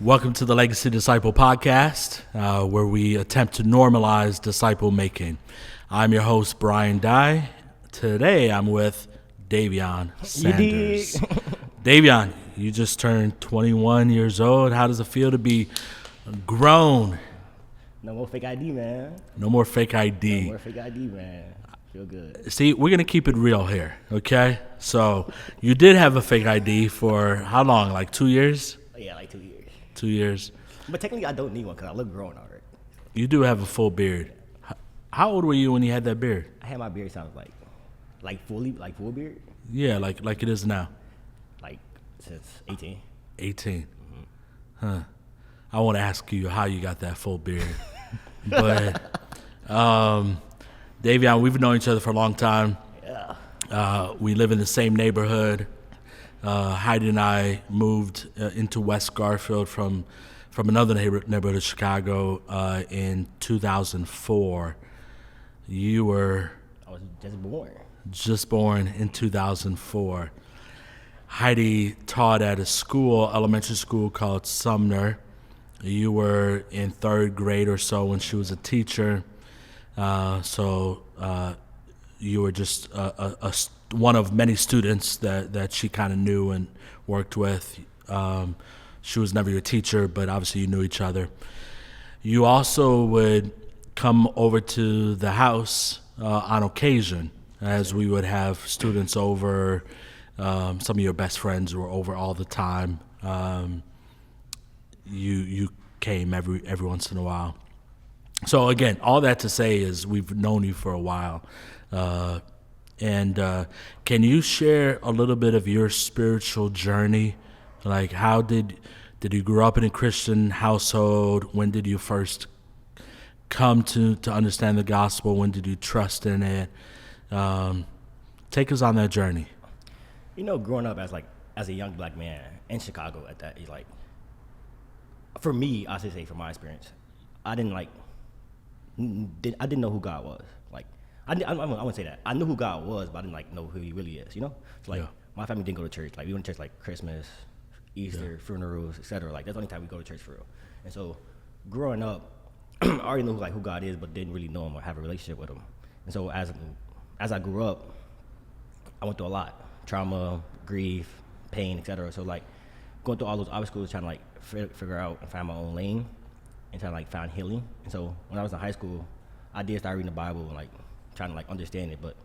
Welcome to the Legacy Disciple Podcast, where we attempt to normalize disciple making. I'm your host, Brian Dye. Today, I'm with Daevion Sanders. Daevion, you just turned 21 years old. How does it feel to be grown? No more fake ID, man. No more fake ID. No more fake ID, man. Feel good. See, we're going to keep it real here, okay? So, you did have a fake ID for how long? Like 2 years? Yeah, like 2 years. 2 years. But technically, I don't need one because I look grown already. You do have a full beard. How old were you when you had that beard? I had my beard sounds like full beard. Yeah, like it is now. Like since 18. 18. Huh. I want to ask you how you got that full beard. But, Daevion, we've known each other for a long time. Yeah. We live in the same neighborhood. Heidi and I moved into West Garfield from another neighborhood of Chicago in 2004. You were... I was just born. Just born in 2004. Heidi taught at a elementary school called Sumner. You were in third grade or so when she was a teacher. So you were just one of many students that she kind of knew and worked with. She was never your teacher, but obviously you knew each other. You also would come over to the house on occasion, as we would have students over. Some of your best friends were over all the time. You came every once in a while. So again, all that to say is we've known you for a while. And can you share a little bit of your spiritual journey? Like, how did you grow up in a Christian household? When did you first come to understand the gospel? When did you trust in it? Take us on that journey. You know, growing up as a young black man in Chicago at that age, like, for me, I should say from my experience, I didn't know who God was. Like, I wouldn't say that. I knew who God was, but I didn't know who He really is. You know, so My family didn't go to church. Like, we went to church like Christmas, Easter, funerals, etc. Like, that's the only time we go to church for real. And so, growing up, I already knew who God is, but didn't really know Him or have a relationship with Him. And so, as I grew up, I went through a lot: trauma, grief, pain, etc. So, like, going through all those obstacles, trying to figure out and find my own lane, and trying to find healing. And so, when I was in high school, I did start reading the Bible and trying to understand it, but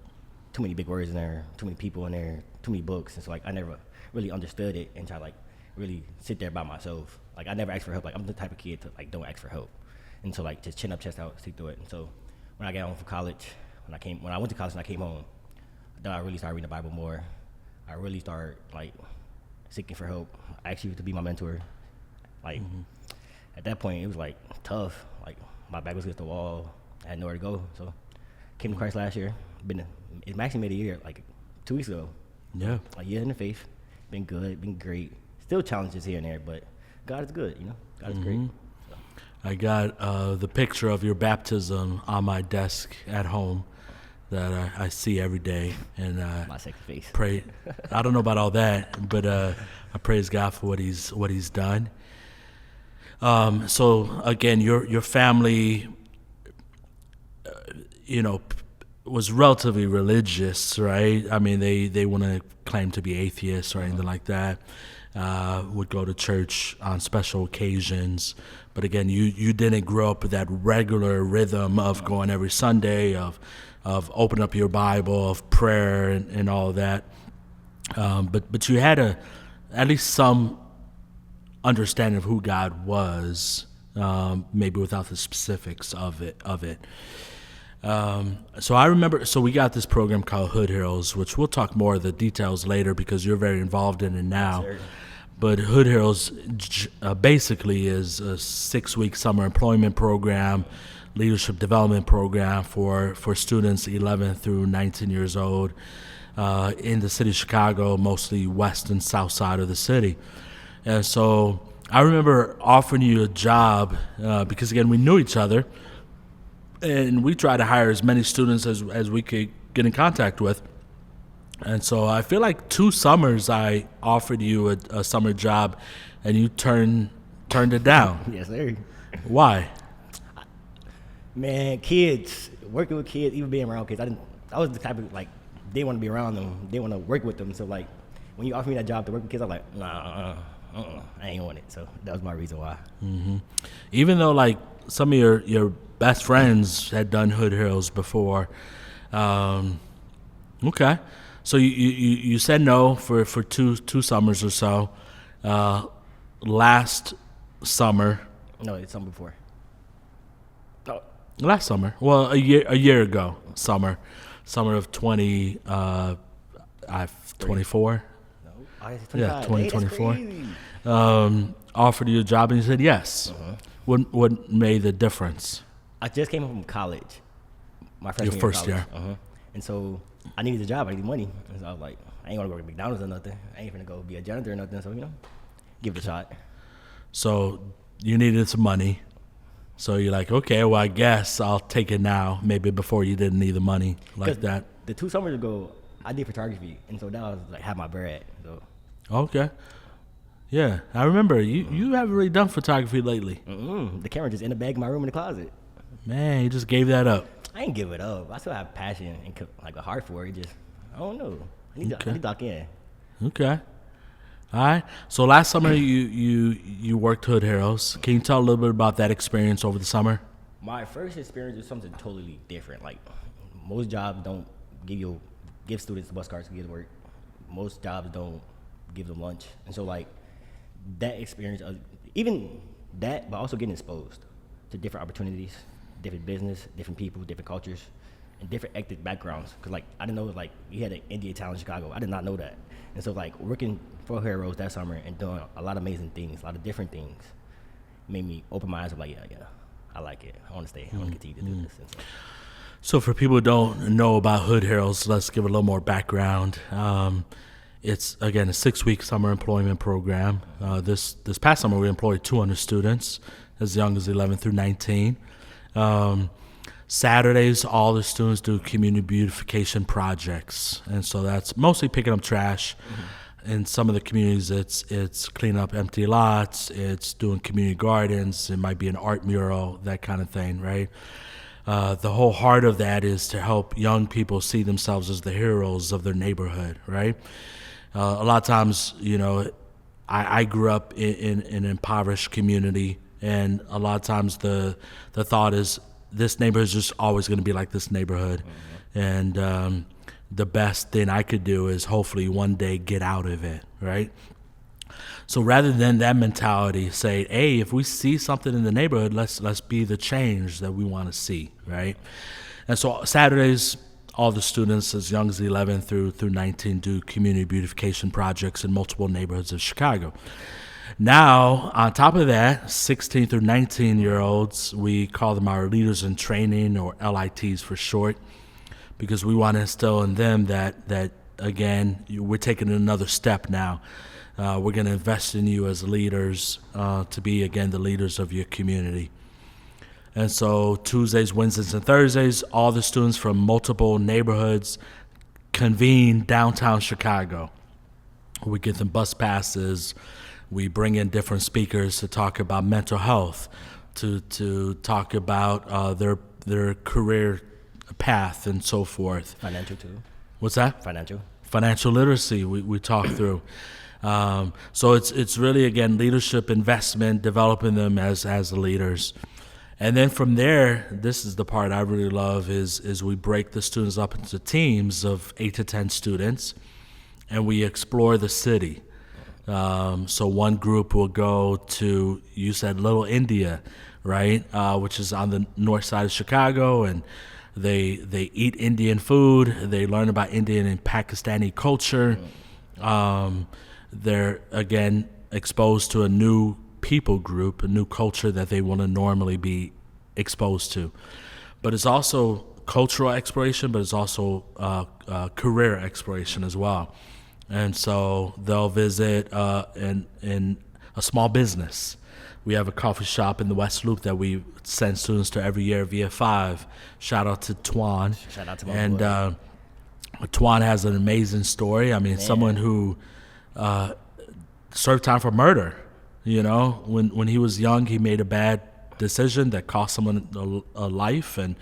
too many big words in there, too many people in there, too many books, and so I never really understood it and try to really sit there by myself. I never asked for help. I'm the type of kid to don't ask for help, and so just chin up, chest out, stick through it. And so when I got home from college, when I went to college and I came home, then I really started reading the Bible more. I really started seeking for help. I asked you to be my mentor. At that point, it was tough. My back was against the wall. I had nowhere to go, so came to Christ last year. It actually made a year, 2 weeks ago. Yeah. A year in the faith. Been good, been great. Still challenges here and there, but God is good, God is great. So. I got the picture of your baptism on my desk at home that I see every day. And my sexy face. Pray. I don't know about all that, but I praise God for what He's done. So again, your family, was relatively religious, right? I mean, they wouldn't claim to be atheists or anything like that. Would go to church on special occasions, but again, you didn't grow up with that regular rhythm of going every Sunday, of opening up your Bible, of prayer and all of that. But you had at least some understanding of who God was, maybe without the specifics of it. So I remember, we got this program called Hood Heroes, which we'll talk more of the details later because you're very involved in it now. Yes, but Hood Heroes basically is a 6-week summer employment program, leadership development program for students 11 through 19 years old in the city of Chicago, mostly west and south side of the city. And so I remember offering you a job because, again, we knew each other. And we tried to hire as many students as we could get in contact with. And so I feel like 2 summers I offered you a summer job, and you turned turned it down. Yes, sir. Why? Man, kids, working with kids, even being around kids, I was the type of, like, they want to be around them. They want to work with them. So, like, when you offer me that job to work with kids, I'm like, nah, I ain't want it. So that was my reason why. Mm-hmm. Even though, like, some of your best friends had done Hood Heroes before. Okay. So you said no for two summers or so. Last summer. No, it's something before. No. Last summer. Well, a year ago, summer of 24. No. Yeah, 2024. Hey, Offered you a job and you said yes. uh-huh. What made the difference? I just came home from college, my freshman Your first year. Of year. college. And so I needed a job. I needed money. And so I was like, I ain't gonna work at McDonald's or nothing. I ain't gonna go be a janitor or nothing. So give it a shot. So you needed some money. So you're like, okay, well, I guess I'll take it now. Maybe before you didn't need the money like that. The 2 summers ago, I did photography, and so that was like have my bread. So Okay. Yeah, I remember you haven't really done photography lately. the camera just in the bag in my room in the closet. Man, you just gave that up. I ain't give it up. I still have passion and like a heart for it. Just I don't know. I need to lock in. Okay. All right. So last summer you worked Hood Heroes. Can you tell a little bit about that experience over the summer? My first experience was something totally different. Like most jobs don't give students the bus cards to get to work. Most jobs don't give them lunch, and so like that experience, even that, but also getting exposed to different opportunities, different business, different people, different cultures, and different ethnic backgrounds. Cause like I didn't know like you had an Indian town in Chicago. I did not know that, and so like working for Heroes that summer and doing a lot of amazing things, a lot of different things, made me open my eyes. I'm like, yeah, I like it. I want to stay. I want to continue to do this. And So for people who don't know about Hood Heroes, let's give a little more background. It's, again, a 6-week summer employment program. This past summer, we employed 200 students as young as 11 through 19. Saturdays, all the students do community beautification projects. And so that's mostly picking up trash. In some of the communities, it's cleaning up empty lots. It's doing community gardens. It might be an art mural, that kind of thing, right? The whole heart of that is to help young people see themselves as the heroes of their neighborhood, right? A lot of times, I grew up in an impoverished community, and a lot of times the thought is this neighborhood is just always going to be like this neighborhood, and the best thing I could do is hopefully one day get out of it, right? So rather than that mentality, say, hey, if we see something in the neighborhood, let's be the change that we want to see, right? And so Saturdays, all the students as young as 11 through 19 do community beautification projects in multiple neighborhoods of Chicago. Now, on top of that, 16 through 19-year-olds, we call them our leaders in training, or LITs for short, because we want to instill in them that again, we're taking another step now. We're going to invest in you as leaders to be, again, the leaders of your community. And so Tuesdays, Wednesdays, and Thursdays, all the students from multiple neighborhoods convene downtown Chicago. We get them bus passes. We bring in different speakers to talk about mental health, to talk about their career path and so forth. financial too. What's that? Financial Literacy we talk through. So it's really, again, leadership investment, developing them as leaders. And then from there, this is the part I really love, is we break the students up into teams of 8 to 10 students, and we explore the city. So one group will go to, you said Little India, right, which is on the north side of Chicago, and they eat Indian food. They learn about Indian and Pakistani culture. They're, again, exposed to a new people group, a new culture that they want to normally be exposed to. But it's also cultural exploration, but it's also career exploration as well. And so they'll visit in a small business. We have a coffee shop in the West Loop that we send students to every year via 5. Shout out to Twan. Shout out to my And boy. Twan has an amazing story. I mean, someone who served time for murder, You know, when he was young, he made a bad decision that cost him a life, and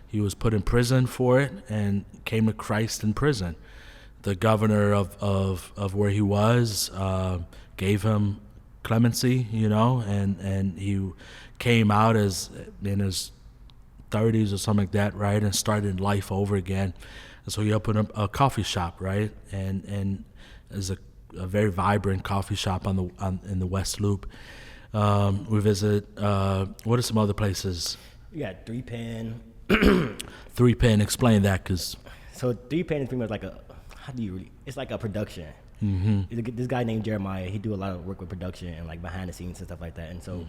he was put in prison for it and came to Christ in prison. The governor of where he was gave him clemency, you know, and he came out as in his 30s or something like that, right, and started life over again. And so he opened up a coffee shop, right, and is a very vibrant coffee shop in the West Loop. We visit. What are some other places? We got 3 Pen. 3 Pen. Explain that, cause. So 3 Pen is pretty much like a, how do you really? It's like a production. Mm-hmm. This guy named Jeremiah, he do a lot of work with production and like behind the scenes and stuff like that. And so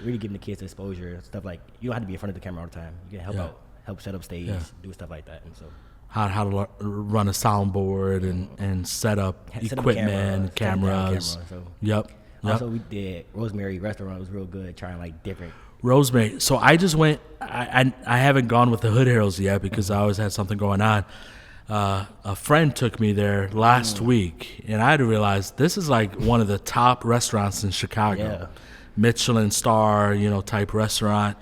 really giving the kids exposure, stuff like you don't have to be in front of the camera all the time. You can help out, help set up stage, do stuff like that. And so How to run a soundboard and set up equipment, cameras. So Yep. also we did Rosemary Restaurant. It was real good, trying like different. Rosemary. So I just went. I haven't gone with the Hood Heralds yet because I always had something going on. A friend took me there last week, and I had to realize this is like one of the top restaurants in Chicago, Michelin star, you know, type restaurant.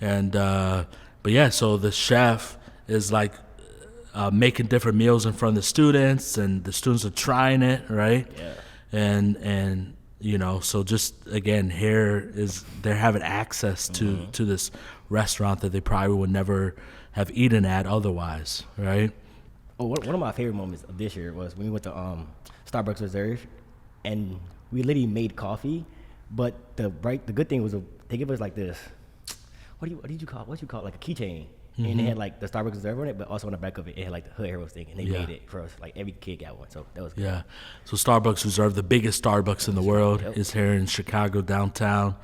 And but yeah, so the chef is like making different meals in front of the students, and the students are trying it, right? Yeah. And you know, so just again, they're having access to this restaurant that they probably would never have eaten at otherwise, right? Oh, one of my favorite moments of this year was when we went to Starbucks Reserve, and we literally made coffee. But the good thing was they give us like this. What do you call it, like a keychain, and it had like the Starbucks Reserve on it, but also on the back of it, it had like the Hood Heroes thing, and they made it for us. Like every kid got one, so that was good. Yeah. So Starbucks Reserve, the biggest Starbucks in the world, is here in Chicago downtown,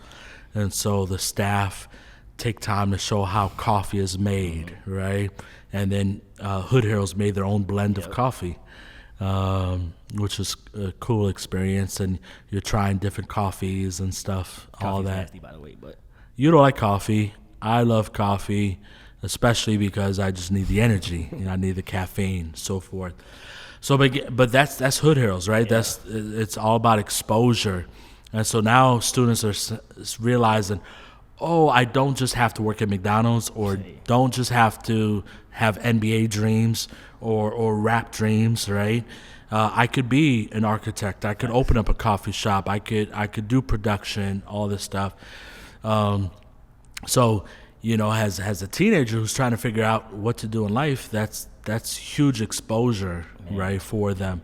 and so the staff take time to show how coffee is made, right? And then Hood Heroes made their own blend of coffee, which is a cool experience. And you're trying different coffees and stuff, all that. Nasty, by the way, but You don't like coffee. I love coffee, especially because I just need the energy. You know, I need the caffeine, so forth. So, but that's Hood Heroes, right? Yeah. It's all about exposure. And so now students are realizing, oh, I don't just have to work at McDonald's, or don't just have to have NBA dreams or rap dreams, right? I could be an architect. I could open up a coffee shop. I could do production, all this stuff. So, you know, as a teenager who's trying to figure out what to do in life, that's huge exposure, right, for them.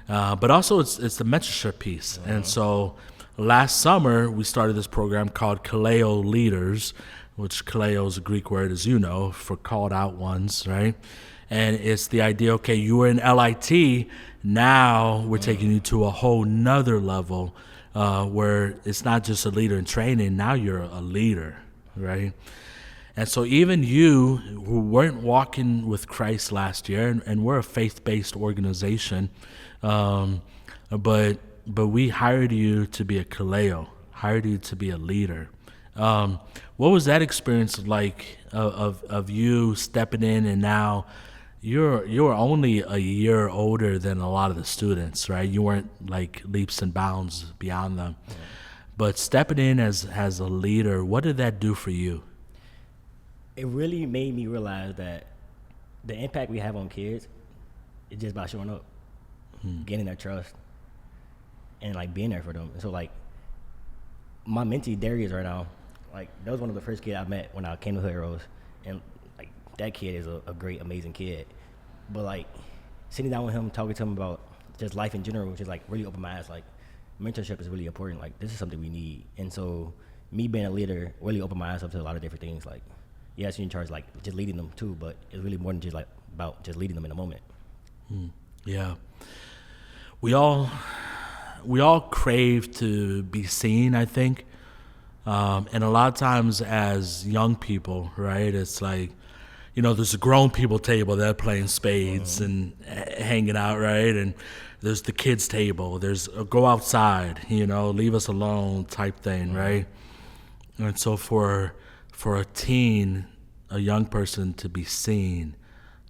But also it's the mentorship piece. And so last summer, we started this program called Kaleo Leaders, which Kaleo is a Greek word, as you know, for called out ones, right? And it's the idea, okay, you were in LIT, now we're taking you to a whole nother level where it's not just a leader in training, now you're a leader, right? And so even you who weren't walking with Christ last year, and we're a faith-based organization, but we hired you to be a kaleo, hired you to be a leader. What was that experience like of you stepping in, and now you're only a year older than a lot of the students, right? You weren't like leaps and bounds beyond them. Yeah. But stepping in as a leader, what did that do for you? It really made me realize that the impact we have on kids is just by showing up, gaining their trust, and like being there for them. And so like my mentee Darius right now, like that was one of the first kids I met when I came to Hood Heroes, and like that kid is a great, amazing kid. But like sitting down with him, talking to him about just life in general, just like really opened my eyes. Like mentorship is really important. Like this is something we need. And so me being a leader really opened my eyes up to a lot of different things. Like yes, you're in charge, like just leading them too, but it's really more than just like about just leading them in the moment. Yeah, we all crave to be seen, I think, and a lot of times as young people, right? It's like, you know, there's a grown people table, they're playing spades and hanging out, right? And there's the kids table. There's a go outside, you know, leave us alone type thing, right? And so for a teen, a young person to be seen,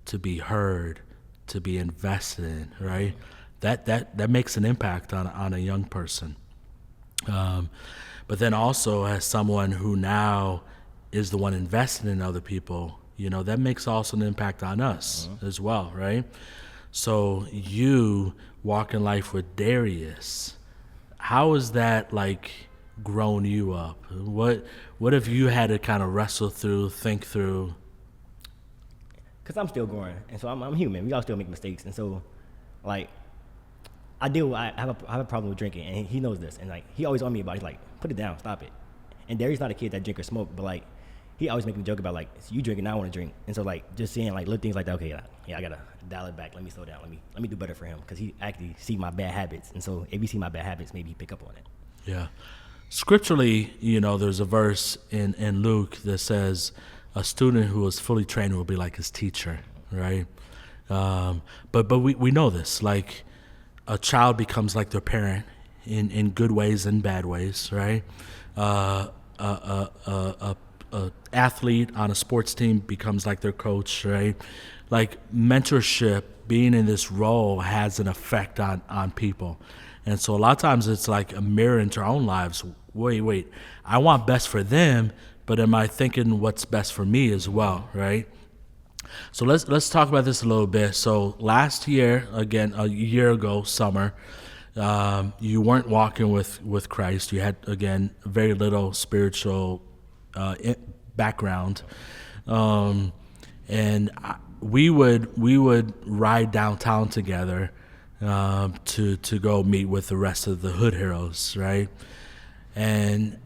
to be heard, to be invested in, right? That makes an impact on a young person. But then also as someone who now is the one investing in other people, that makes also an impact on us as well, right? So you walk in life with Darius. How has that like grown you up? What have you had to kind of wrestle through, think through? Because I'm still growing, and so I'm human. We all still make mistakes, and so like I have a problem with drinking, and he knows this, and like he always on me about it. He's like, put it down, stop it. And Darius not a kid that drink or smoke, but like he always making a joke about like, so you drinking, I want to drink, and so like just seeing like little things like that. Okay, yeah, I gotta dial it back. Let me slow down. Let me do better for him, because he actually see my bad habits, and so if he see my bad habits, maybe he pick up on it. Yeah. Scripturally, there's a verse in Luke that says a student who is fully trained will be like his teacher, right? But we know this, like a child becomes like their parent in good ways and bad ways, right? A athlete on a sports team becomes like their coach, right? Like mentorship, being in this role has an effect on people. And so a lot of times it's like a mirror into our own lives. Wait, I want best for them, but am I thinking what's best for me as well, right? So let's talk about this a little bit. So last year, again, a year ago, summer, you weren't walking with Christ. You had, again, very little spiritual background, and we would ride downtown together to go meet with the rest of the hood heroes, right? And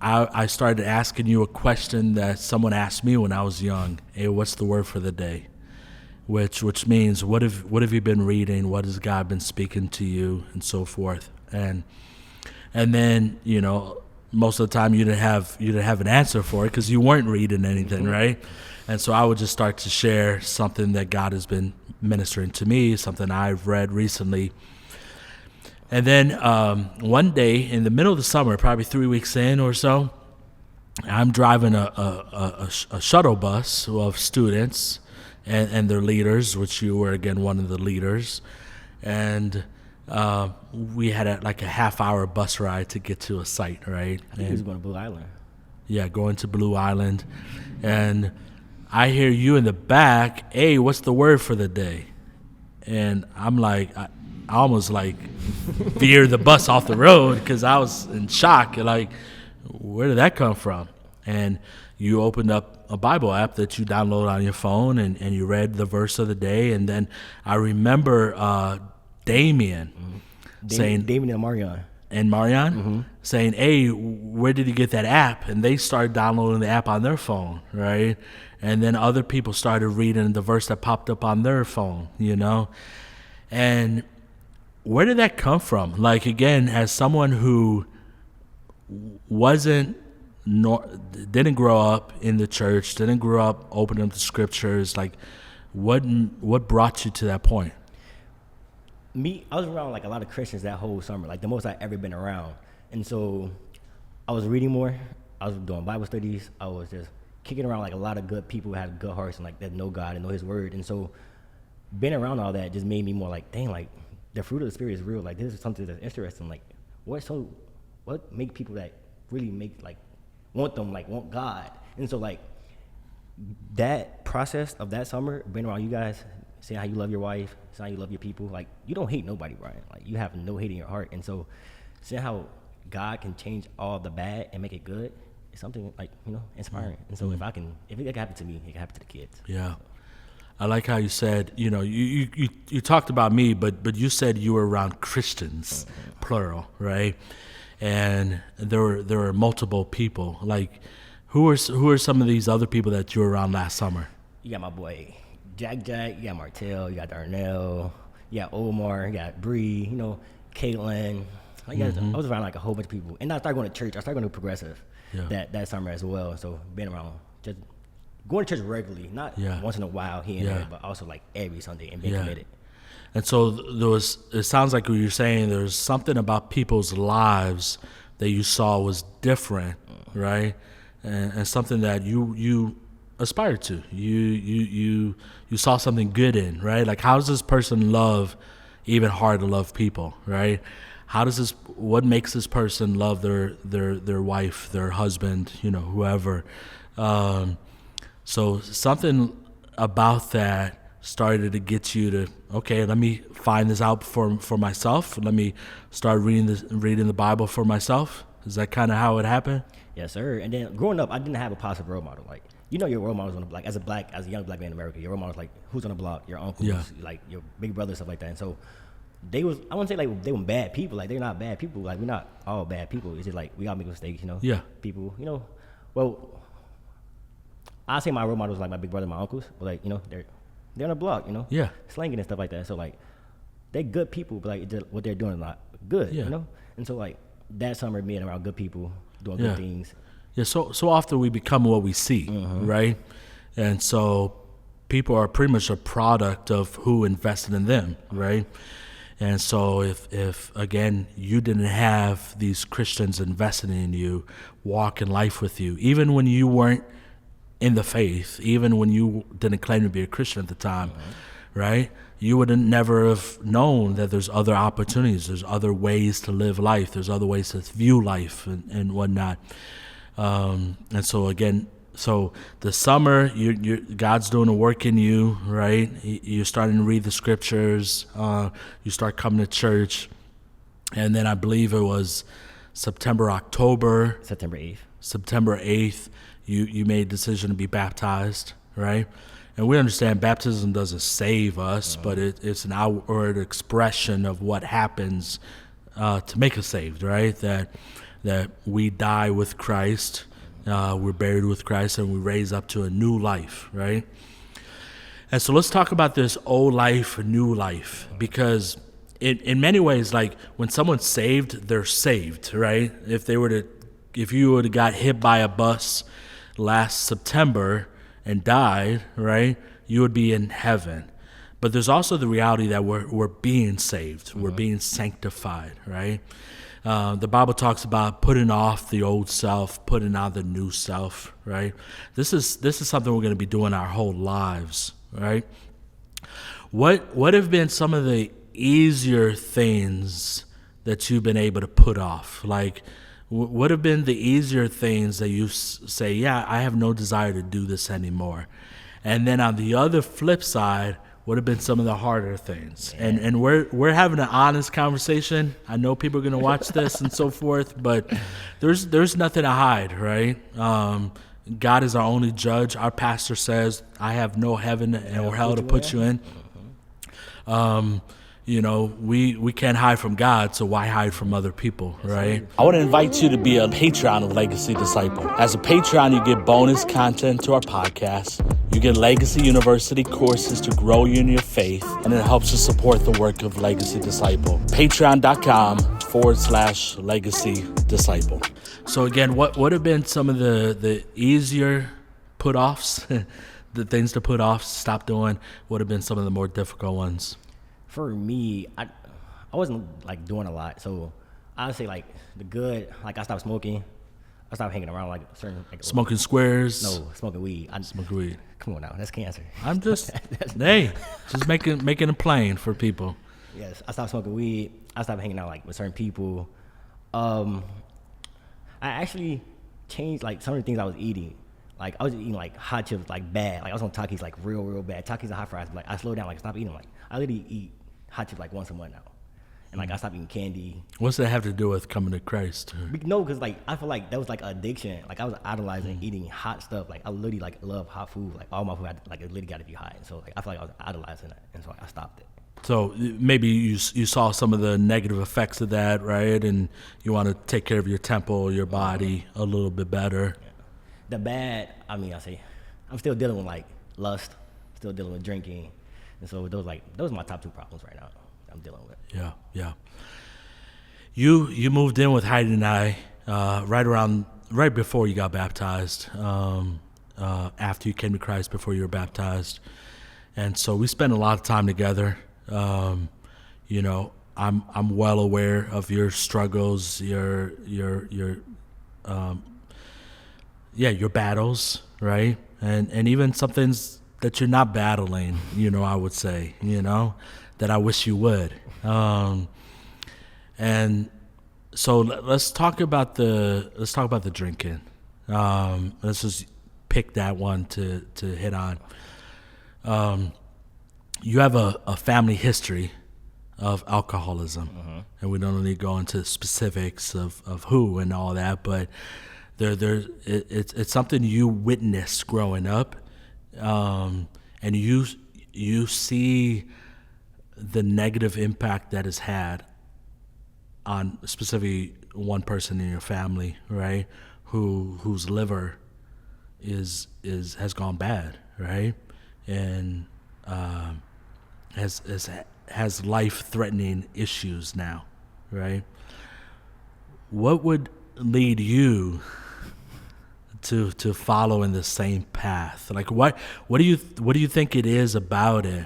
I started asking you a question that someone asked me when I was young. Hey, what's the word for the day? Which means what have you been reading? What has God been speaking to you, and so forth. And then most of the time you didn't have an answer for it because you weren't reading anything, right? And so I would just start to share something that God has been ministering to me, something I've read recently. And then one day in the middle of the summer, probably 3 weeks in or so, I'm driving a shuttle bus of students and their leaders, which you were, again, one of the leaders. And we had a half-hour bus ride to get to a site, right? I think he was going to Blue Island. Yeah, going to Blue Island. And I hear you in the back, hey, what's the word for the day? And I'm like, I almost like veered the bus off the road because I was in shock. Like, where did that come from? And you opened up a Bible app that you download on your phone, and you read the verse of the day. And then I remember Daevion saying, Daevion and Marion. And Marion saying, hey, where did you get that app? And they started downloading the app on their phone, right? And then other people started reading the verse that popped up on their phone, And where did that come from? Like, again, as someone who didn't grow up in the church, didn't grow up opening up the scriptures, like, what brought you to that point? I was around like a lot of Christians that whole summer, like the most I ever been around. And so I was reading more. I was doing Bible studies. I was just kicking around like a lot of good people who had good hearts and like that know God and know His Word. And so being around all that just made me more like, dang, like the fruit of the Spirit is real. Like this is something that's interesting. Like what make people that really want God? And so like that process of that summer, being around you guys, seeing how you love your wife, seeing how you love your people, like you don't hate nobody, Brian. Like you have no hate in your heart. And so seeing how God can change all the bad and make it good is something like, inspiring. And so if it can happen to me, it can happen to the kids. Yeah. I like how you said, you talked about me, but you said you were around Christians, plural, right? And there were multiple people. Like, who are some of these other people that you were around last summer? You got my boy Jack, you got Martell, you got Darnell, you got Omar, you got Bree, Caitlin. I was around like a whole bunch of people. And I started going to church. I started going to Progressive that summer as well. So being around, just going to church regularly, not once in a while here and there, but also like every Sunday and being committed. And so it sounds like what you're saying, there's something about people's lives that you saw was different, right? And something that you aspired to. You saw something good in, right? Like, how does this person love even hard to love people, right? what makes this person love their wife, their husband, whoever. So something about that started to get you to, okay, let me find this out for myself. Let me start reading the Bible for myself. Is that kind of how it happened? Yes, sir. And then growing up, I didn't have a positive role model. Like, your role models on the block as a young black man in America. Your role models like who's on the block, your uncles, like your big brother, stuff like that. And so I wouldn't say like they were bad people. Like, they're not bad people. Like, we're not all bad people. It's just like we all make mistakes. Yeah. People. Well, I say my role models like my big brother, and my uncles. But like they're on the block. Yeah. Slanging and stuff like that. So like they're good people, but like what they're doing is not good. Yeah. And so like that summer, being around good people, doing good things. Yeah, so often we become what we see, right? And so people are pretty much a product of who invested in them, right? And so if again, you didn't have these Christians investing in you, walking life with you, even when you weren't in the faith, even when you didn't claim to be a Christian at the time, right? You would never have known that there's other opportunities, there's other ways to live life, there's other ways to view life and whatnot. And so again, the summer, God's doing a work in you, right? You're starting to read the scriptures. You start coming to church, and then I believe it was September 8th. You made a decision to be baptized, right? And we understand baptism doesn't save us, but it's an outward expression of what happens to make us saved, right? That we die with Christ, we're buried with Christ, and we raise up to a new life, right? And so let's talk about this old life, new life, because in many ways, like when someone's saved, they're saved, right? If you would have got hit by a bus last September and died, right, you would be in heaven. But there's also the reality that we're being saved, we're being sanctified, right? The Bible talks about putting off the old self, putting on the new self, right? This is something we're going to be doing our whole lives, right? What have been some of the easier things that you've been able to put off? Like, what have been the easier things that you say, yeah, I have no desire to do this anymore? And then on the other flip side, what have been some of the harder things? Yeah. And we're having an honest conversation. I know people are going to watch this and so forth, but there's nothing to hide, right? God is our only judge. Our pastor says, I have no heaven or hell to put you in. We can't hide from God, so why hide from other people, right? I want to invite you to be a Patreon of Legacy Disciple. As a Patreon, you get bonus content to our podcast. You get Legacy University courses to grow you in your faith, and it helps to support the work of Legacy Disciple. Patreon.com/Legacy Disciple. So again, what have been some of the easier put-offs, the things to put off, stop doing? What have been some of the more difficult ones? For me, I wasn't like doing a lot, so I would say like the good, like I stopped smoking, I stopped hanging around like certain smoking squares. No, smoking weed. Smoking weed. Come on now, that's cancer. I'm just just making it plain for people. Yes, I stopped smoking weed. I stopped hanging out like with certain people. I actually changed like some of the things I was eating. Like I was eating like hot chips like bad. Like I was on Takis like real bad. Takis and hot fries. But, like I slowed down. Like stop eating them. Like I literally eat hot chips like once a month now. And like I stopped eating candy. What's that have to do with coming to Christ? No, because like I feel like that was like addiction. Like I was idolizing eating hot stuff. Like I literally like love hot food. Like all my food had, like it literally got to be hot. And so like I feel like I was idolizing that, and so I stopped it. So maybe you saw some of the negative effects of that, right? And you want to take care of your temple, your body a little bit better. Yeah. The bad, I mean, I'm still dealing with like lust, still dealing with drinking, and so those are my top two problems right now I'm dealing with. Yeah. You moved in with Heidi and I right before you got baptized, after you came to Christ, before you were baptized, and so we spent a lot of time together. I'm well aware of your struggles, your battles, right? And even some things that you're not battling, I would say, that I wish you would. And so let's talk about the drinking. Let's just pick that one to hit on. You have a family history of alcoholism, and we don't need to go into specifics of who and all that, but it's something you witnessed growing up, and you see the negative impact that it's had on specifically one person in your family, right? Whose liver has gone bad, right? And has life-threatening issues now, right? What would lead you to follow in the same path? Like what do you think it is about it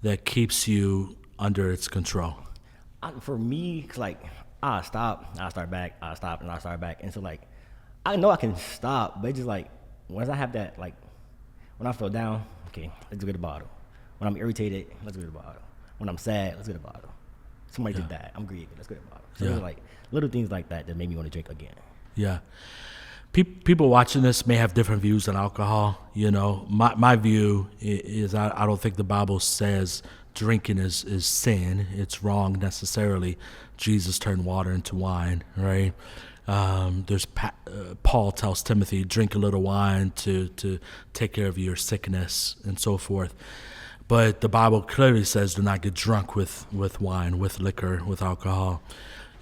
that keeps you under its control? For me, 'cause like I stop, I start back, I stop, and I start back, and so like I know I can stop, but it's just like once I have that, like when I feel down, okay, let's get a bottle. When I'm irritated, let's get a bottle. When I'm sad, let's get a bottle. Somebody just died, I'm grieving, let's get a bottle. So it's like little things like that made me want to drink again. Yeah. People watching this may have different views on alcohol. You know, my view is I don't think the Bible says drinking is sin. It's wrong necessarily. Jesus turned water into wine, right? Paul tells Timothy, drink a little wine to take care of your sickness and so forth. But the Bible clearly says do not get drunk with wine, with liquor, with alcohol.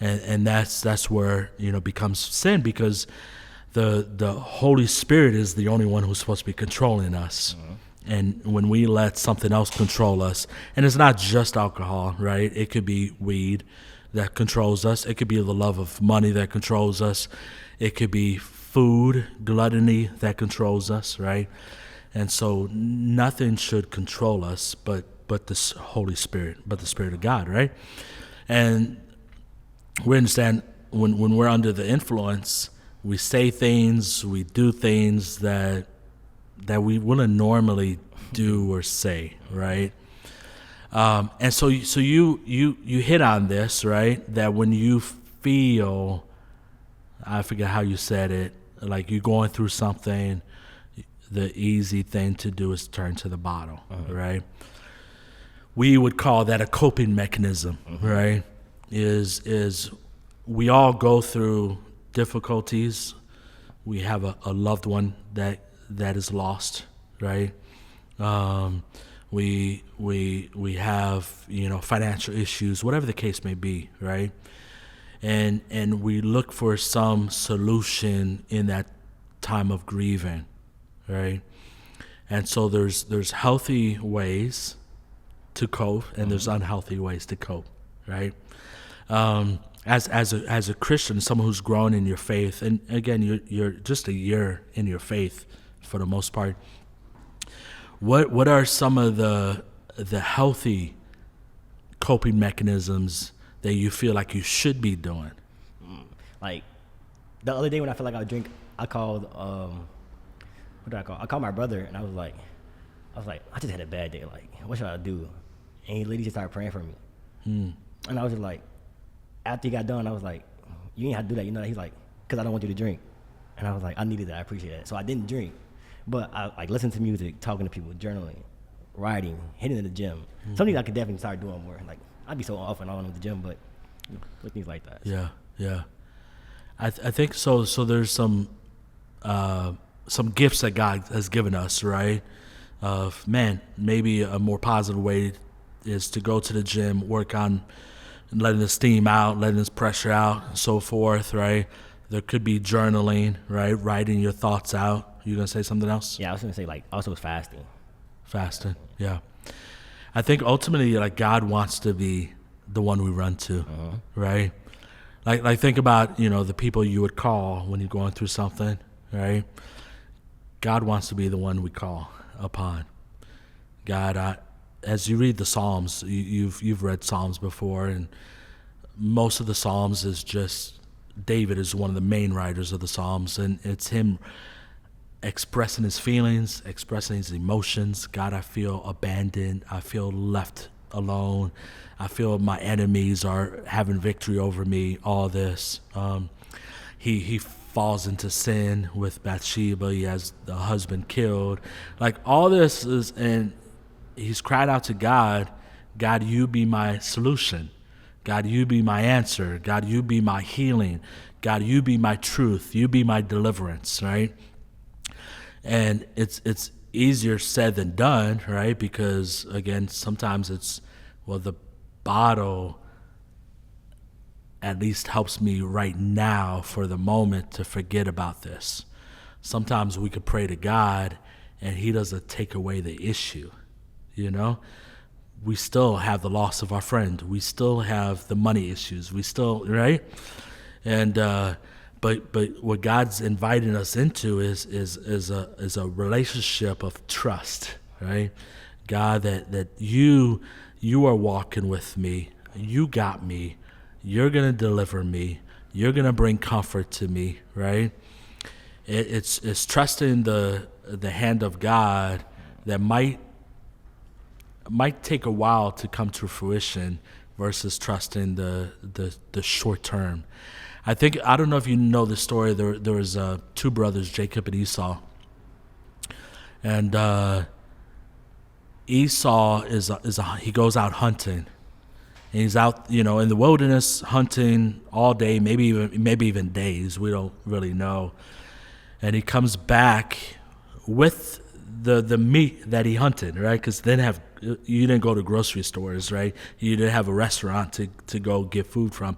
And that's where, becomes sin, because the Holy Spirit is the only one who's supposed to be controlling us. And when we let something else control us, and it's not just alcohol, right? It could be weed that controls us. It could be the love of money that controls us. It could be food, gluttony that controls us, right? And so nothing should control us but the Holy Spirit, but the Spirit of God, right? And we understand when we're under the influence, we say things, we do things that we wouldn't normally do or say, right? And so you hit on this, right? That when you feel, I forget how you said it, like you're going through something, the easy thing to do is turn to the bottle, right? We would call that a coping mechanism, right? Is we all go through difficulties. We have a loved one that is lost, right? We have financial issues, whatever the case may be, right? And we look for some solution in that time of grieving, right? And so there's healthy ways to cope, and there's unhealthy ways to cope, right? As a Christian, someone who's grown in your faith, and again, you're just a year in your faith for the most part. What are some of the healthy coping mechanisms that you feel like you should be doing? Like the other day when I felt like I would drink, I called what did I call? I called my brother, and I was like, I just had a bad day. Like, what should I do? And he literally just started praying for me. And I was just like, after he got done, I was like, you ain't have to do that, you know that? He's like, because I don't want you to drink. And I was like, I needed that, I appreciate that. So I didn't drink, but I like listened to music, talking to people, journaling, writing, hitting the gym. Something I could definitely start doing more. Like, I'd be so off and on with the gym, but things like that. So. Yeah. I think so. So there's some gifts that God has given us, right? Maybe a more positive way is to go to the gym, work on letting the steam out, letting this pressure out, and so forth, right? There could be journaling, right? Writing your thoughts out. You gonna say something else? Yeah, I was gonna say like also fasting. Fasting, yeah. I think ultimately, like, God wants to be the one we run to, right? Like think about the people you would call when you're going through something, right? God wants to be the one we call upon. God, as you read the Psalms, you've read Psalms before, and most of the Psalms is just David is one of the main writers of the Psalms, and it's him expressing his feelings, expressing his emotions. God, I feel abandoned. I feel left alone. I feel my enemies are having victory over me. All this. He falls into sin with Bathsheba. He has the husband killed. Like all this is, and he's cried out to God. God, you be my solution. God, you be my answer. God, you be my healing. God, you be my truth. You be my deliverance, right? And it's easier said than done, right? Because, again, sometimes it's, well, the bottle at least helps me right now for the moment to forget about this. Sometimes we could pray to God and he doesn't take away the issue, you know? We still have the loss of our friend. We still have the money issues. We still, right? And but what God's inviting us into is a relationship of trust, right? God, that you are walking with me. You got me. You're gonna deliver me. You're gonna bring comfort to me, right? It's trusting the hand of God that might take a while to come to fruition versus trusting the short term. I don't know if you know the story. There was two brothers, Jacob and Esau, and Esau he goes out hunting, and he's out in the wilderness hunting all day, maybe even days. We don't really know, and he comes back with the meat that he hunted, right? Because you didn't go to grocery stores, right? You didn't have a restaurant to go get food from.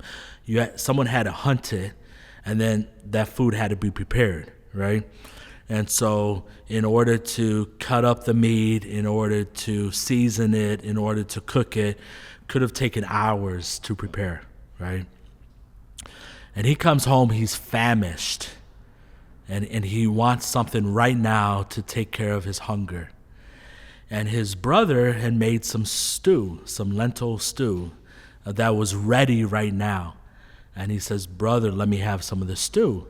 Someone had to hunt it, and then that food had to be prepared, right? And so in order to cut up the meat, in order to season it, in order to cook it, could have taken hours to prepare, right? And he comes home, he's famished, and he wants something right now to take care of his hunger. And his brother had made some lentil stew that was ready right now. And he says, brother, let me have some of the stew.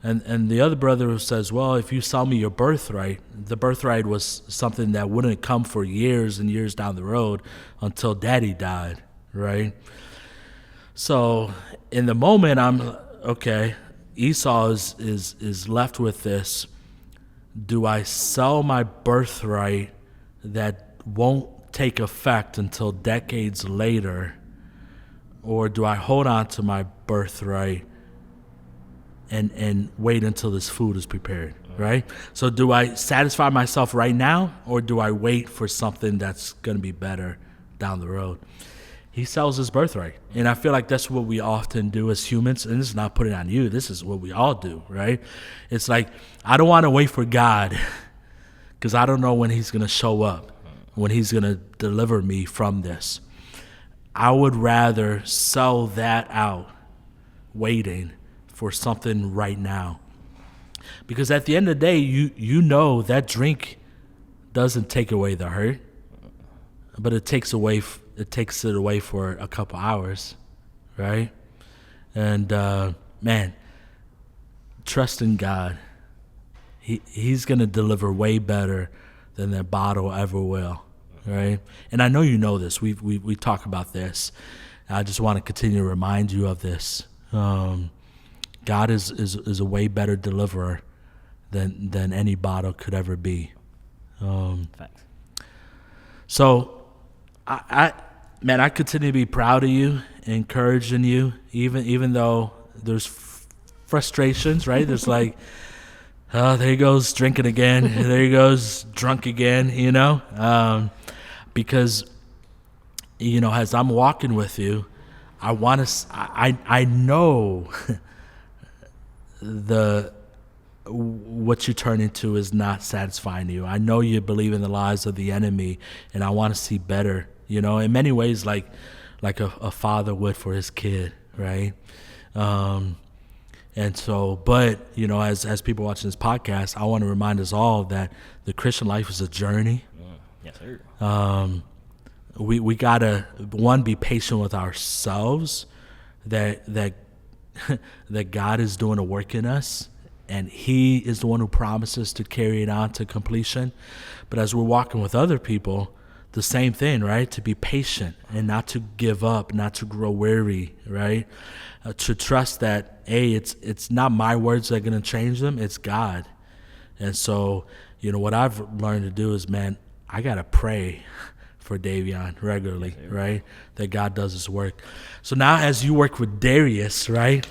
And the other brother says, well, if you sell me your birthright, the birthright was something that wouldn't come for years and years down the road until daddy died, right? So in the moment, okay, Esau is left with this. Do I sell my birthright that won't take effect until decades later, or do I hold on to my birthright and wait until this food is prepared, right? So do I satisfy myself right now, or do I wait for something that's going to be better down the road? He sells his birthright. And I feel like that's what we often do as humans. And this is not putting on you. This is what we all do, right? It's like, I don't want to wait for God because I don't know when he's going to show up, when he's going to deliver me from this. I would rather sell that out waiting for something right now. Because at the end of the day, you know that drink doesn't take away the hurt, but it takes it away for a couple hours, right? And man, trust in God. He's gonna deliver way better than that bottle ever will, right? And I know you know this. We talk about this. I just want to continue to remind you of this. God is a way better deliverer than any bottle could ever be. Facts. So. I continue to be proud of you, encouraging you, even though there's frustrations, right? There's like, oh, there he goes drinking again. There he goes drunk again, because, as I'm walking with you, I know what you turn into is not satisfying you. I know you believe in the lies of the enemy, and I want to see better, in many ways like a father would for his kid, right? And so, but, as people watching this podcast, I want to remind us all that the Christian life is a journey. Yes, sir. We gotta, one, be patient with ourselves, that that God is doing a work in us, and he is the one who promises to carry it on to completion. But as we're walking with other people, the same thing, right? To be patient and not to give up, not to grow weary, right? To trust that, it's not my words that are going to change them, it's God. And so, what I've learned to do is, man, I got to pray for Daevion regularly, right? That God does his work. So now as you work with Darius, right?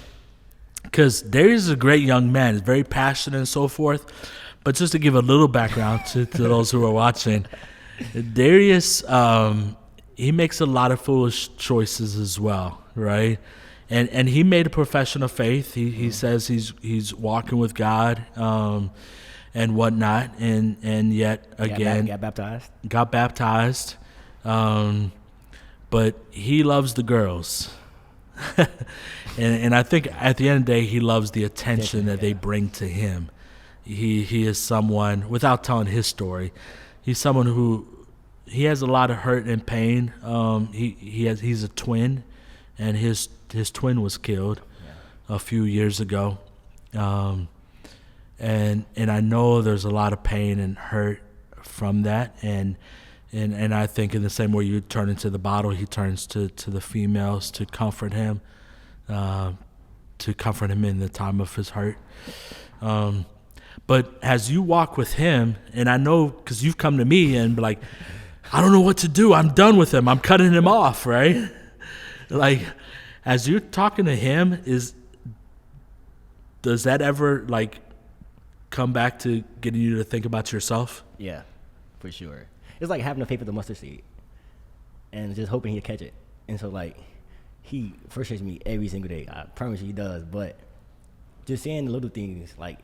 Because Darius is a great young man. He's very passionate and so forth. But just to give a little background to those who are watching, Darius, he makes a lot of foolish choices as well, right? And he made a profession of faith. He says he's walking with God and whatnot, and yet again got baptized. But he loves the girls. and I think at the end of the day, he loves the attention that they bring to him. He is someone, without telling his story, he's someone who he has a lot of hurt and pain. He's a twin, and his twin was killed a few years ago. And I know there's a lot of pain and hurt from that, and I think in the same way you turn into the bottle, he turns to the females to comfort him in the time of his hurt. But as you walk with him, and I know because you've come to me and be like, I don't know what to do. I'm done with him. I'm cutting him off, right? Like, as you're talking to him, does that ever like come back to getting you to think about yourself? Yeah, for sure. It's like having the faith of the mustard seed and just hoping he'll catch it. And so, like, he frustrates me every single day. I promise you he does. But just seeing the little things, like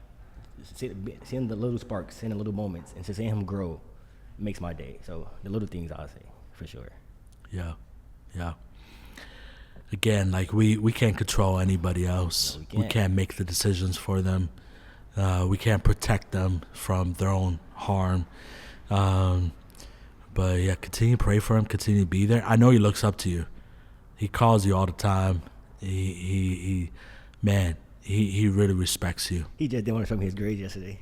seeing the little sparks, seeing the little moments, and just seeing him grow makes my day. So the little things, I'll say, for sure. Yeah. Again, like we can't control anybody else. No, we can't make the decisions for them. We can't protect them from their own harm. But yeah, continue to pray for him. Continue to be there. I know he looks up to you. He calls you all the time. He really respects you. He just didn't want to show me his grades yesterday.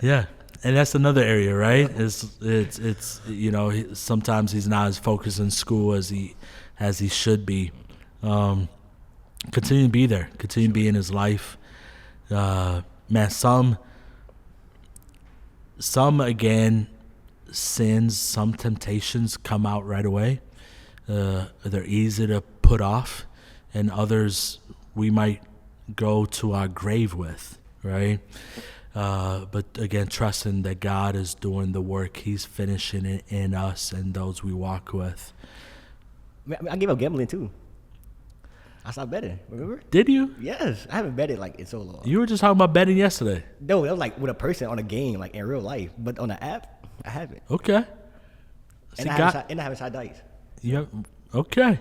Yeah, and that's another area, right? It's sometimes he's not as focused in school as he should be. Continue to be there. Continue to be in his life. Man, some again sins, some temptations come out right away. They're easy to put off, and others we might go to our grave with, right? But again, trusting that God is doing the work. He's finishing it in us and those we walk with. I gave up gambling too. I stopped betting, remember? Did you? Yes. I haven't betted like in so long. You were just talking about betting yesterday. No, it was like with a person on a game, like in real life. But on the app, I haven't. Okay. And I haven't side dice. Yeah. Okay.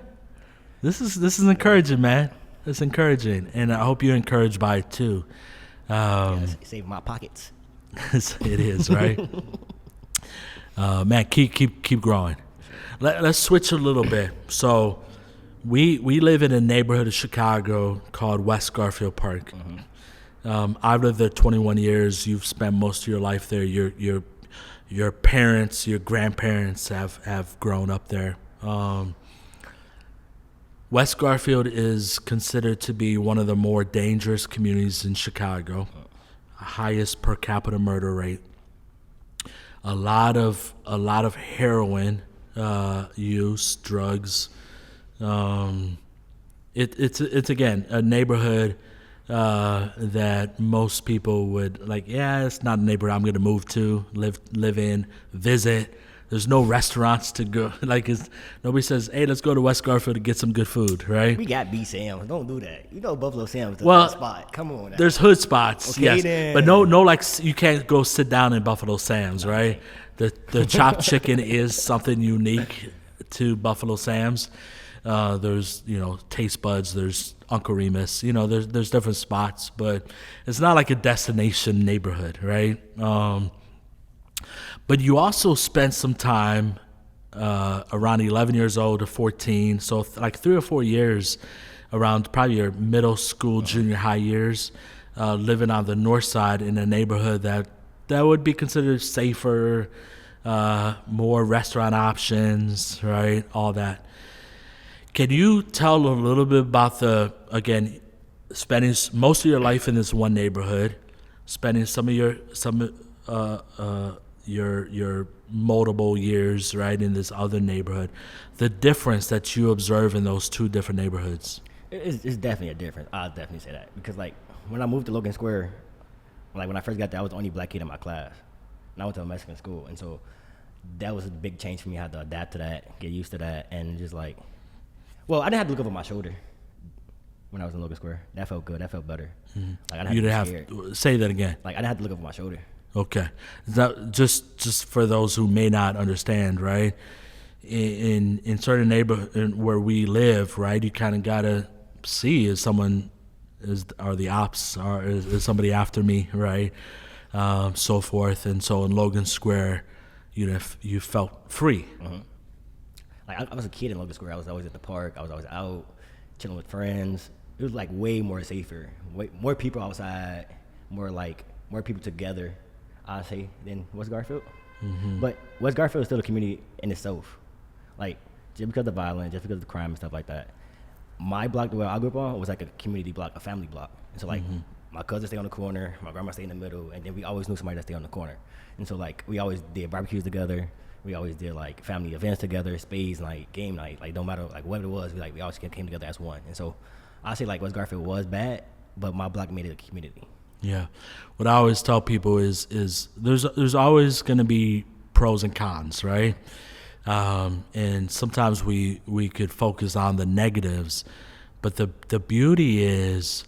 This is encouraging, man. It's encouraging, and I hope you're encouraged by it too. Save my pockets. It is, right? Man, keep growing. Let's switch a little bit. So, we live in a neighborhood of Chicago called West Garfield Park. Mm-hmm. I've lived there 21 years. You've spent most of your life there. Your parents, your grandparents have grown up there. West Garfield is considered to be one of the more dangerous communities in Chicago. Highest per capita murder rate. A lot of heroin use, drugs. It's again a neighborhood that most people would like. Yeah, it's not a neighborhood I'm going to move to, live in, visit. There's no restaurants to go. Nobody says, "Hey, let's go to West Garfield to get some good food." Right? We got B Sam's. Don't do that. You know, Buffalo Sam's is the spot. Come on. Now. There's hood spots, okay, yes, then. but no, like you can't go sit down in Buffalo Sam's, right? The chopped chicken is something unique to Buffalo Sam's. There's Taste Buds. There's Uncle Remus. There's different spots, but it's not like a destination neighborhood, right? But you also spent some time around 11 years old to 14, so like 3 or 4 years around probably your middle school, junior high years, living on the north side in a neighborhood that would be considered safer, more restaurant options, right? All that. Can you tell a little bit about again, spending most of your life in this one neighborhood, spending your multiple years, right, in this other neighborhood, the difference that you observe in those two different neighborhoods? It's definitely a difference. I'll definitely say that because like when I moved to Logan Square, like when I first got there, I was the only black kid in my class, and I went to a Mexican school, and so that was a big change for me. I had to adapt to that, get used to that, and just like, well, I didn't have to look over my shoulder when I was in Logan Square. That felt good. That felt better. Mm-hmm. Like I You didn't didn't have to be scared. say that again. Like I didn't have to look over my shoulder. Okay, that just for those who may not understand, right? In certain neighborhood where we live, right, you kind of gotta see is the ops, or is somebody after me, right? So forth, and so in Logan Square, you felt free. Mm-hmm. Like I was a kid in Logan Square. I was always at the park. I was always out chilling with friends. It was like way more safer, way more people outside, more people together, I say, than West Garfield. Mm-hmm. But West Garfield is still a community in itself. Like just because of the violence, just because of the crime and stuff like that. My block, the way I grew up on, was like a community block, a family block. And so like my cousins stay on the corner, my grandma stay in the middle, and then we always knew somebody that stayed on the corner. And so like we always did barbecues together. We always did like family events together, spades night, game night, like no matter like what it was, we always came together as one. And so I say like West Garfield was bad, but my block made it a community. Yeah, what I always tell people is there's always going to be pros and cons, right? And sometimes we could focus on the negatives, but the beauty is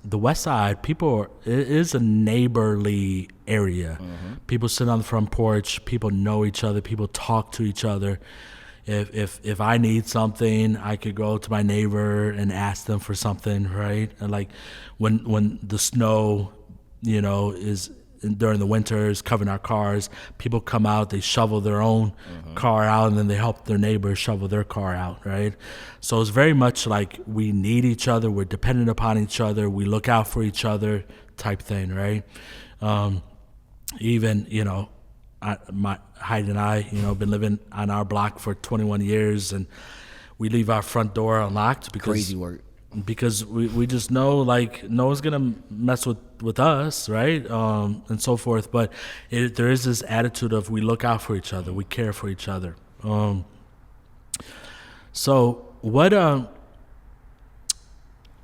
the West Side. It is a neighborly area. Mm-hmm. People sit on the front porch. People know each other. People talk to each other. If I need something, I could go to my neighbor and ask them for something, right? And like when the snow, is during the winters covering our cars, people come out, they shovel their own car out, and then they help their neighbors shovel their car out, right? So it's very much like we need each other, we're dependent upon each other, we look out for each other type thing, right? Even, Heidi and I, been living on our block for 21 years, and we leave our front door unlocked because crazy work. Because we just know like no one's gonna mess with us, right? And so forth. But there is this attitude of we look out for each other, we care for each other. So what,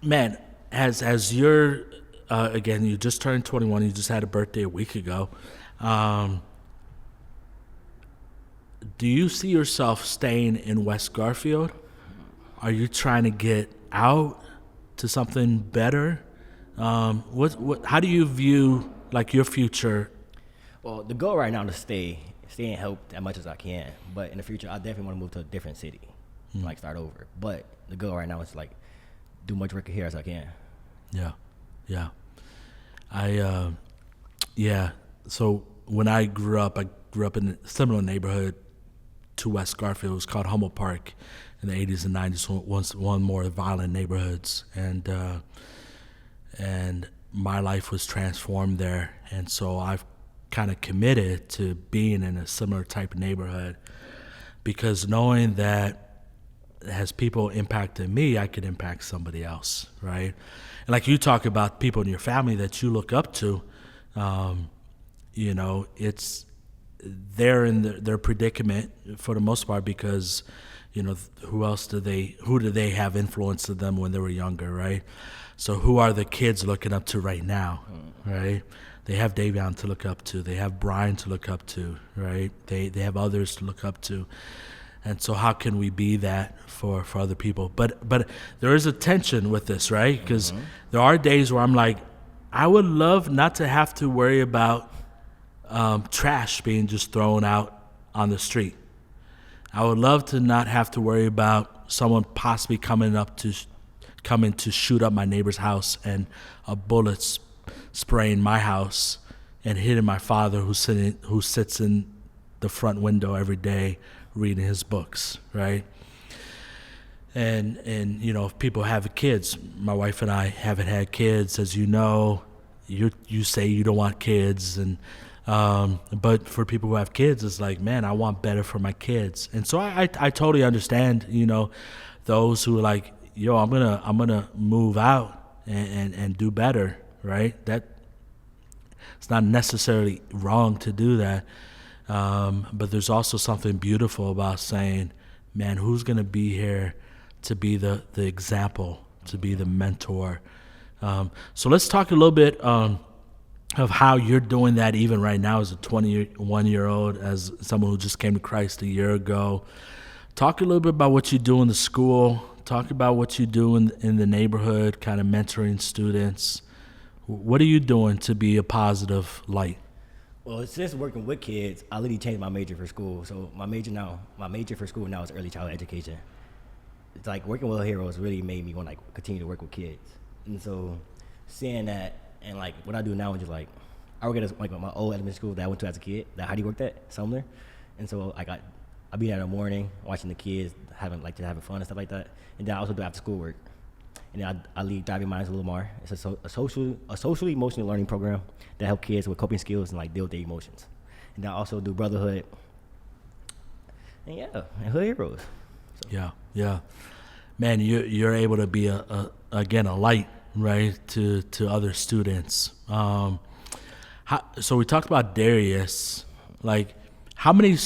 man, as your again, you just turned 21, you just had a birthday a week ago. Do you see yourself staying in West Garfield? Are you trying to get out to something better? How do you view like your future? Well, the goal right now is to stay and help as much as I can. But in the future, I definitely want to move to a different city, like start over. But the goal right now is like do much work here as I can. Yeah. So when I grew up in a similar neighborhood to West Garfield. It was called Humboldt Park in the 80s and 90s, one more violent neighborhoods. And my life was transformed there. And so I've kind of committed to being in a similar type of neighborhood, because knowing that as people impacted me, I could impact somebody else, right? And like you talk about people in your family that you look up to, it's they're in their predicament for the most part because, who do they have influenced them when they were younger, right? So who are the kids looking up to right now, right? They have Daevion to look up to. They have Brian to look up to, right? They have others to look up to. And so how can we be that for other people? But there is a tension with this, right? Because there are days where I'm like, I would love not to have to worry about trash being just thrown out on the street. I would love to not have to worry about someone possibly coming to shoot up my neighbor's house and a bullet spraying my house and hitting my father who sits in the front window every day reading his books, right? And if people have kids, my wife and I haven't had kids, as you know. You say you don't want kids, and But for people who have kids, it's like, man, I want better for my kids. And so I totally understand, those who are like, yo, I'm gonna move out and do better, right? That it's not necessarily wrong to do that. But there's also something beautiful about saying, man, who's gonna be here to be the example, to be the mentor? So let's talk a little bit of how you're doing that even right now as a 21-year-old, as someone who just came to Christ a year ago. Talk a little bit about what you do in the school. Talk about what you do in the neighborhood, kind of mentoring students. What are you doing to be a positive light? Well, since working with kids, I literally changed my major for school. So my major for school now is early childhood education. It's like working with heroes really made me want to continue to work with kids. And so seeing that and what I do now is just I work at my old elementary school that I went to as a kid, that Heidi worked at, Sumner. And so I be there in the morning watching the kids having fun and stuff like that. And then I also do after school work. And then I lead Daevion a little more. It's a social emotional learning program that help kids with coping skills and deal with their emotions. And then I also do brotherhood. And and hood heroes. So. Yeah. Man, you're able to be a light, right, to other students. So we talked about Darius. How many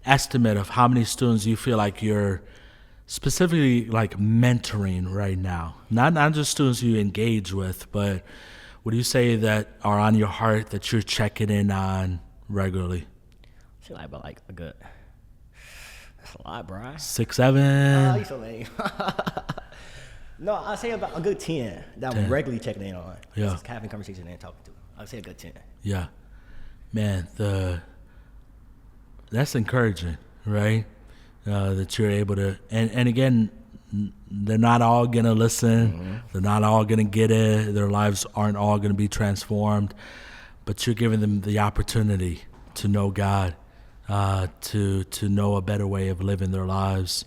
estimate of how many students you feel like you're specifically mentoring right now? Not just students you engage with, but what do you say that are on your heart that you're checking in on regularly? I feel about a good. That's a lot, bro. 6, 7. You so lame. No, I say about a good 10 that I'm regularly checking in on. Yeah. Just having conversations and talking to. I'd say a good 10. Yeah, man, that's encouraging, right? That you're able to, and again, they're not all gonna listen. Mm-hmm. They're not all gonna get it. Their lives aren't all gonna be transformed, but you're giving them the opportunity to know God, to know a better way of living their lives.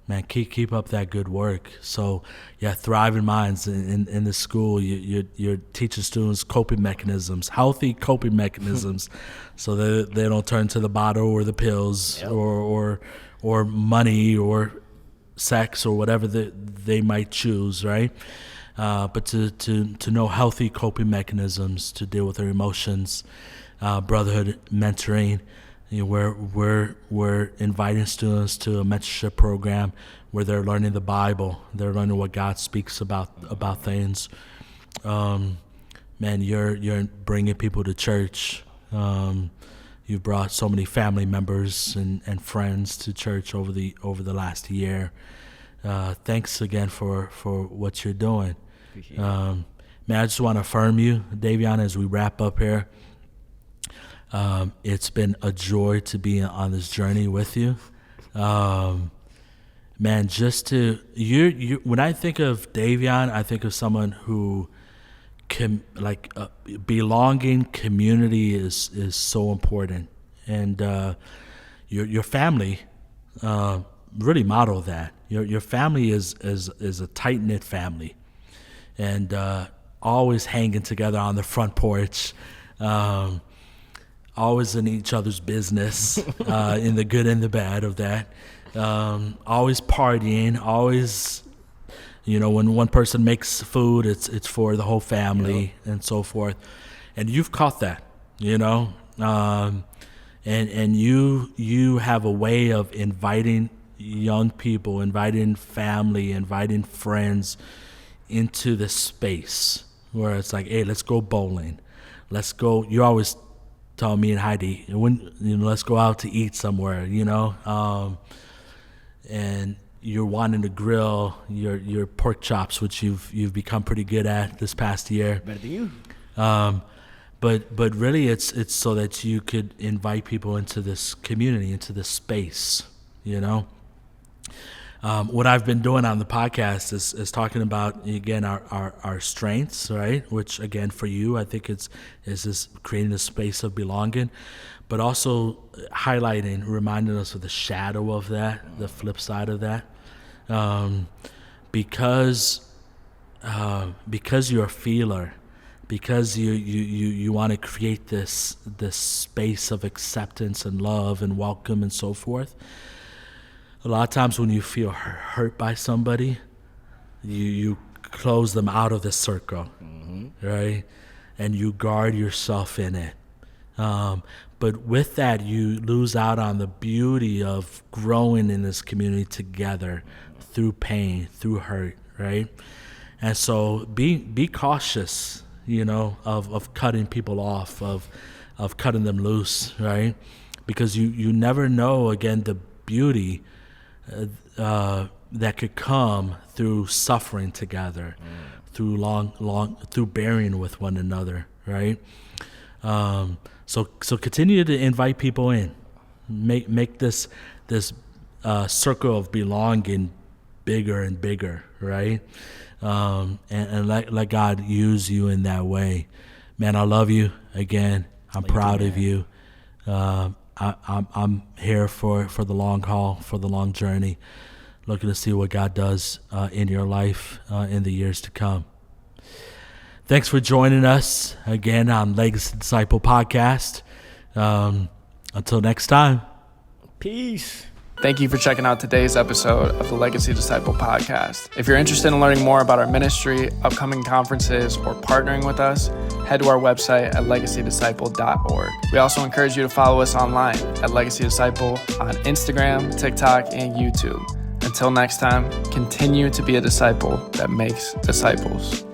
Man, keep up that good work. So, thriving minds in the school. You're teaching students coping mechanisms, healthy coping mechanisms, so that they don't turn to the bottle or the pills. Yep. or money or sex or whatever they might choose, right? But to know healthy coping mechanisms to deal with their emotions, brotherhood mentoring. We're inviting students to a mentorship program where they're learning the Bible. They're learning what God speaks about things. Man, you're bringing people to church. You've brought so many family members and friends to church over the last year. Thanks again for what you're doing. Appreciate it. Man, I just want to affirm you, Daevion, as we wrap up here. It's been a joy to be on this journey with you. Man, just to you when I think of Daevion, I think of someone who can belonging. Community is so important, and your family really model that. Your family is a tight knit family, and always hanging together on the front porch. Always in each other's business, in the good and the bad of that. Always partying, always, when one person makes food, it's for the whole family. Yep. And so forth. And you've caught that, and you have a way of inviting young people, inviting family, inviting friends into the space where it's like, hey, let's go bowling. Let's go. You always tell me and Heidi, let's go out to eat somewhere, and you're wanting to grill your pork chops, which you've become pretty good at this past year. Better than you. But really, it's so that you could invite people into this community, into this space, What I've been doing on the podcast is talking about, again, our strengths, right? Which, again, for you, I think is this creating a space of belonging, but also highlighting, reminding us of the shadow of that, the flip side of that. Because you're a feeler, because you want to create this space of acceptance and love and welcome and so forth. A lot of times when you feel hurt by somebody, you close them out of the circle, right? And you guard yourself in it. But with that, you lose out on the beauty of growing in this community together through pain, through hurt, right? And so be cautious, of cutting people off, of cutting them loose, right? Because you never know, again, the beauty that could come through suffering together, through bearing with one another, right? So continue to invite people in, make this circle of belonging bigger and bigger, right? And let God use you in that way. Man, I love you again. I'm proud of you. I'm here for the long haul, for the long journey, looking to see what God does in your life in the years to come. Thanks for joining us again on Legacy Disciple Podcast. Until next time. Peace. Thank you for checking out today's episode of the Legacy Disciple Podcast. If you're interested in learning more about our ministry, upcoming conferences, or partnering with us, head to our website at legacydisciple.org. We also encourage you to follow us online at Legacy Disciple on Instagram, TikTok, and YouTube. Until next time, continue to be a disciple that makes disciples.